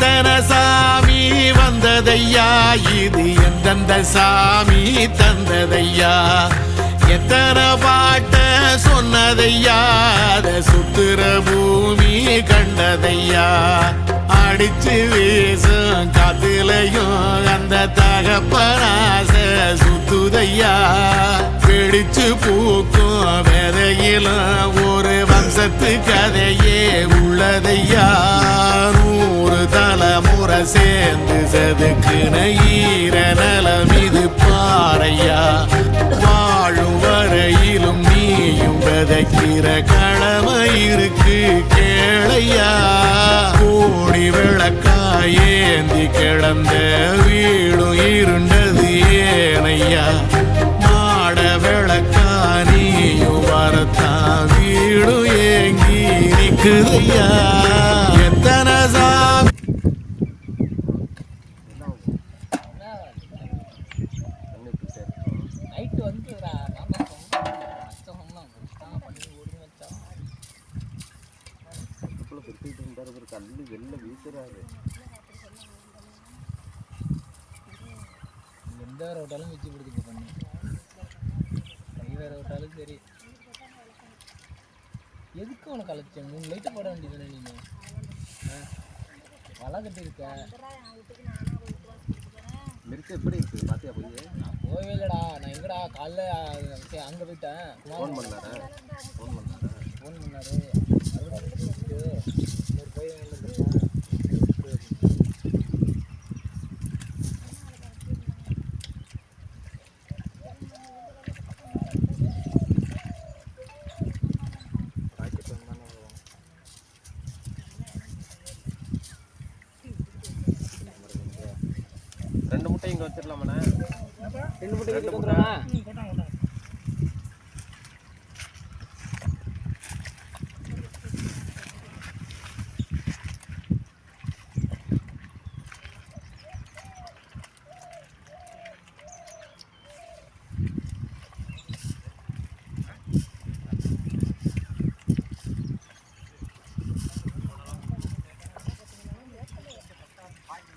எத்தனை சாமி வந்ததையா, இது எந்தெந்த சாமி தந்ததையா, எத்தனை பாட்ட சொன்னதையா, அத சுத்துற பூமி கண்டதையா, அடிச்சு வீசும் காத்துலையும் அந்த தகப்பனாச சுத்துதையா, வெடிச்சு பூக்கும் விதையிலும் ஒரு வம்சத்து கதையே உள்ளதையா, 100 தலைமுறை சேர்ந்து செதுக்குன ஈர நலம் இது பாறையா, வாழும் வரையிலும் நீயும் விதைக்கிற கடமை இருக்கு கேளையா, கோடி விளக்காயேந்தி கிடந்த வீடும் இருண்டது ஏனையா, மாட விளக்கா நீயும் வரத்தான் வீடும் ஏங்கி நிற்குதையா, எத்தனை சாமி கல்லு வெளில வீசுறாரு. எந்த வேற விட்டாலும் வச்சு கொடுத்துட்டு பண்ணு, கை வேற விட்டாலும் சரி. எதுக்கு உனக்கு அழைச்சேன்? 3 லைட்டு போட வேண்டியதுதானே நீங்க? வலை கட்டி இருக்க. மிருக்க எப்படி இருக்கு பாத்தியா? போய் நான் போவே இல்லடா. நான் எங்கடா காலைல அங்கே போயிட்டேன். ஃபோன் பண்ணாரு ரெண்டு முட்டை இங்கே வச்சிடலாமாண்ணே? 2 முட்டை